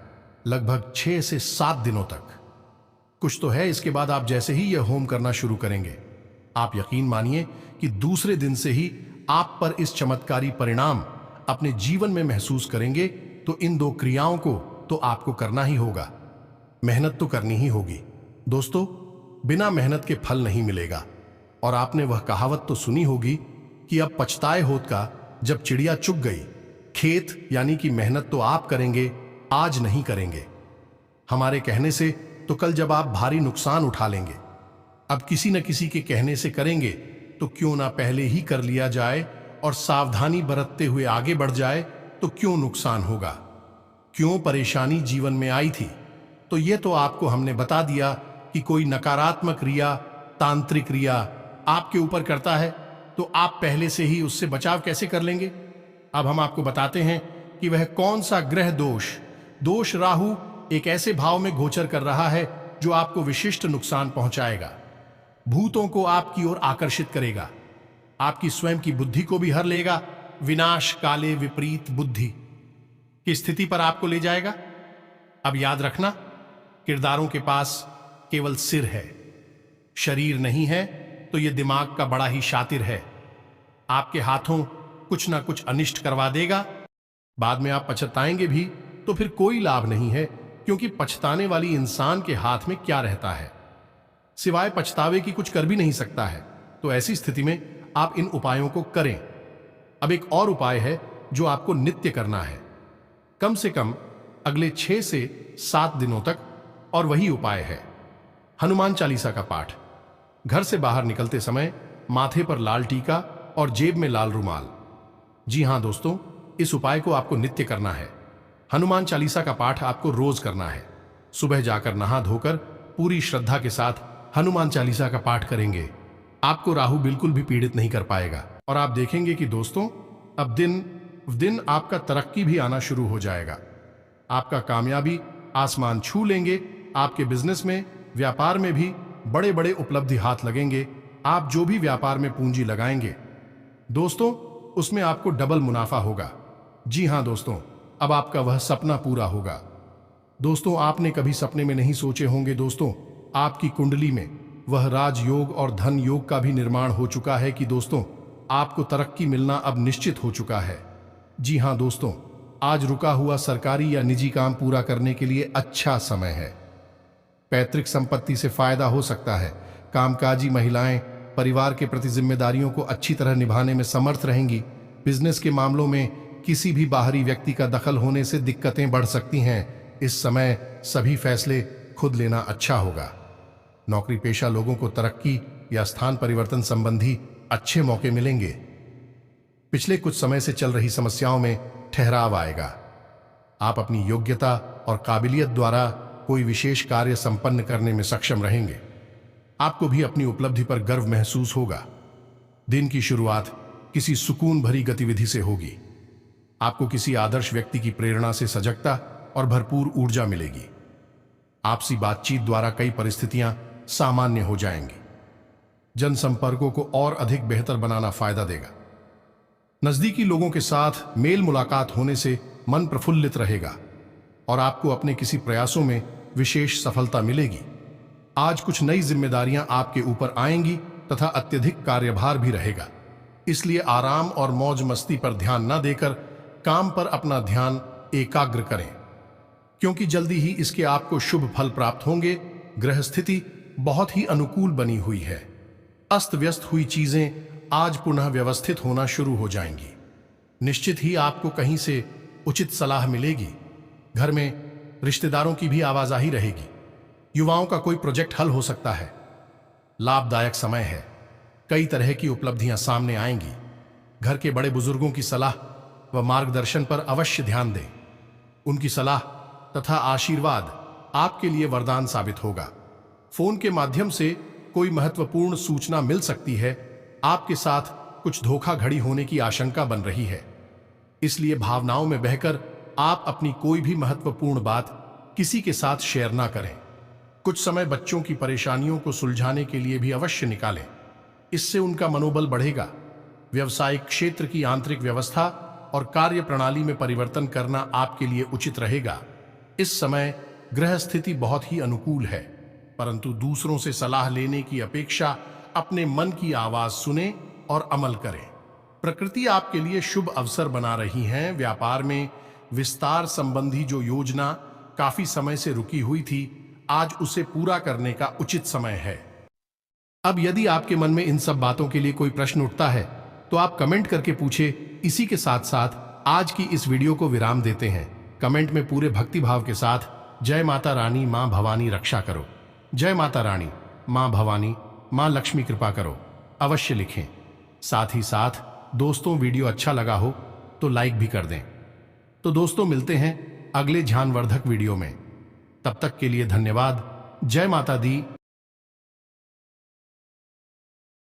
लगभग 6 से 7 दिनों तक। कुछ तो है, इसके बाद आप जैसे ही यह होम करना शुरू करेंगे, आप यकीन मानिए कि दूसरे दिन से ही आप पर इस चमत्कारी परिणाम अपने जीवन में महसूस करेंगे। तो इन 2 क्रियाओं को तो आपको करना ही होगा, मेहनत तो करनी ही होगी। दोस्तों, बिना मेहनत के फल नहीं मिलेगा। और आपने वह कहावत तो सुनी होगी कि अब पछताए होत का जब चिड़िया चुग गई। खेत यानी कि मेहनत तो आप करेंगे, आज नहीं करेंगे हमारे कहने से, तो कल जब आप भारी नुकसान उठा लेंगे। अब किसी न किसी के कहने से करेंगे, तो क्यों ना पहले ही कर लिया जाए और सावधानी बरतते हुए आगे बढ़ जाए, तो क्यों नुकसान होगा। क्यों परेशानी जीवन में आई थी, तो ये तो आपको हमने बता दिया कि कोई नकारात्मक क्रिया, तांत्रिक क्रिया आपके ऊपर करता है, तो आप पहले से ही उससे बचाव कैसे कर लेंगे। अब हम आपको बताते हैं कि वह कौन सा ग्रह दोष राहु एक ऐसे भाव में गोचर कर रहा है जो आपको विशिष्ट नुकसान पहुंचाएगा, भूतों को आपकी ओर आकर्षित करेगा, आपकी स्वयं की बुद्धि को भी हर लेगा, विनाश काले विपरीत बुद्धि की स्थिति पर आपको ले जाएगा। अब याद रखना, किरदारों के पास केवल सिर है, शरीर नहीं है, तो यह दिमाग का बड़ा ही शातिर है। आपके हाथों कुछ ना कुछ अनिष्ट करवा देगा, बाद में आप पछताएंगे भी तो फिर कोई लाभ नहीं है, क्योंकि पछताने वाली इंसान के हाथ में क्या रहता है, सिवाय पछतावे की कुछ कर भी नहीं सकता है। तो ऐसी स्थिति में आप इन उपायों को करें। अब एक और उपाय है जो आपको नित्य करना है, कम से कम अगले 6 से 7 दिनों तक, और वही उपाय है हनुमान चालीसा का पाठ। घर से बाहर निकलते समय माथे पर लाल टीका और जेब में लाल रुमाल। जी हां दोस्तों, इस उपाय को आपको नित्य करना है। हनुमान चालीसा का पाठ आपको रोज करना है। सुबह जाकर नहा धोकर पूरी श्रद्धा के साथ हनुमान चालीसा का पाठ करेंगे, आपको राहु बिल्कुल भी पीड़ित नहीं कर पाएगा। और आप देखेंगे कि दोस्तों, अब दिन दिन आपका तरक्की भी आना शुरू हो जाएगा। आपका कामयाबी आसमान छू लेंगे, आपके बिजनेस में, व्यापार में भी बड़े बड़े उपलब्धि हाथ लगेंगे। आप जो भी व्यापार में पूंजी लगाएंगे दोस्तों, उसमें आपको डबल मुनाफा होगा। जी हां दोस्तों, अब आपका वह सपना पूरा होगा। दोस्तों, आपने कभी सपने में नहीं सोचे होंगे दोस्तों, आपकी कुंडली में वह राजयोग और धन योग का भी निर्माण हो चुका है कि दोस्तों, आपको तरक्की मिलना अब निश्चित हो चुका है। जी हां दोस्तों, आज रुका हुआ सरकारी या निजी काम पूरा करने के लिए अच्छा समय है। पैतृक संपत्ति से फायदा हो सकता है। कामकाजी महिलाएं परिवार के प्रति जिम्मेदारियों को अच्छी तरह निभाने में समर्थ रहेंगी। बिजनेस के मामलों में किसी भी बाहरी व्यक्ति का दखल होने से दिक्कतें बढ़ सकती हैं। इस समय सभी फैसले खुद लेना अच्छा होगा। नौकरी पेशा लोगों को तरक्की या स्थान परिवर्तन संबंधी अच्छे मौके मिलेंगे। पिछले कुछ समय से चल रही समस्याओं में ठहराव आएगा। आप अपनी योग्यता और काबिलियत द्वारा कोई विशेष कार्य संपन्न करने में सक्षम रहेंगे। आपको भी अपनी उपलब्धि पर गर्व महसूस होगा। दिन की शुरुआत किसी सुकून भरी गतिविधि से होगी। आपको किसी आदर्श व्यक्ति की प्रेरणा से सजगता और भरपूर ऊर्जा मिलेगी। आपसी बातचीत द्वारा कई परिस्थितियां सामान्य हो जाएंगी। जनसंपर्कों को और अधिक बेहतर बनाना फायदा देगा। नजदीकी लोगों के साथ मेल मुलाकात होने से मन प्रफुल्लित रहेगा और आपको अपने किसी प्रयासों में विशेष सफलता मिलेगी। आज कुछ नई जिम्मेदारियां आपके ऊपर आएंगी तथा अत्यधिक कार्यभार भी रहेगा। इसलिए आराम और मौज मस्ती पर ध्यान न देकर काम पर अपना ध्यान एकाग्र करें, क्योंकि जल्दी ही इसके आपको शुभ फल प्राप्त होंगे। ग्रह स्थिति बहुत ही अनुकूल बनी हुई है। अस्त व्यस्त हुई चीजें आज पुनः व्यवस्थित होना शुरू हो जाएंगी। निश्चित ही आपको कहीं से उचित सलाह मिलेगी। घर में रिश्तेदारों की भी आवाजाही रहेगी। युवाओं का कोई प्रोजेक्ट हल हो सकता है। लाभदायक समय है। कई तरह की उपलब्धियां सामने आएंगी। घर के बड़े बुजुर्गों की सलाह व मार्गदर्शन पर अवश्य ध्यान दें। उनकी सलाह तथा आशीर्वाद आपके लिए वरदान साबित होगा। फोन के माध्यम से कोई महत्वपूर्ण सूचना मिल सकती है। आपके साथ कुछ धोखाधड़ी होने की आशंका बन रही है, इसलिए भावनाओं में बहकर आप अपनी कोई भी महत्वपूर्ण बात किसी के साथ शेयर ना करें। कुछ समय बच्चों की परेशानियों को सुलझाने के लिए भी अवश्य निकालें। इससे उनका मनोबल बढ़ेगा। व्यवसायिक क्षेत्र की आंतरिक व्यवस्था और कार्य प्रणाली में परिवर्तन करना आपके लिए उचित रहेगा। इस समय ग्रह स्थिति बहुत ही अनुकूल है, परंतु दूसरों से सलाह लेने की अपेक्षा अपने मन की आवाज सुने और अमल करें। प्रकृति आपके लिए शुभ अवसर बना रही है। व्यापार में विस्तार संबंधी जो योजना काफी समय से रुकी हुई थी, आज उसे पूरा करने का उचित समय है। अब यदि आपके मन में इन सब बातों के लिए कोई प्रश्न उठता है तो आप कमेंट करके पूछे। इसी के साथ साथ आज की इस वीडियो को विराम देते हैं। कमेंट में पूरे भक्ति भाव के साथ जय माता रानी, मां भवानी रक्षा करो, जय माता रानी, मां भवानी, मां लक्ष्मी कृपा करो अवश्य लिखें। साथ ही साथ दोस्तों, वीडियो अच्छा लगा हो तो लाइक भी कर दें। तो दोस्तों, मिलते हैं अगले ज्ञानवर्धक वीडियो में। तब तक के लिए धन्यवाद। जय माता दी।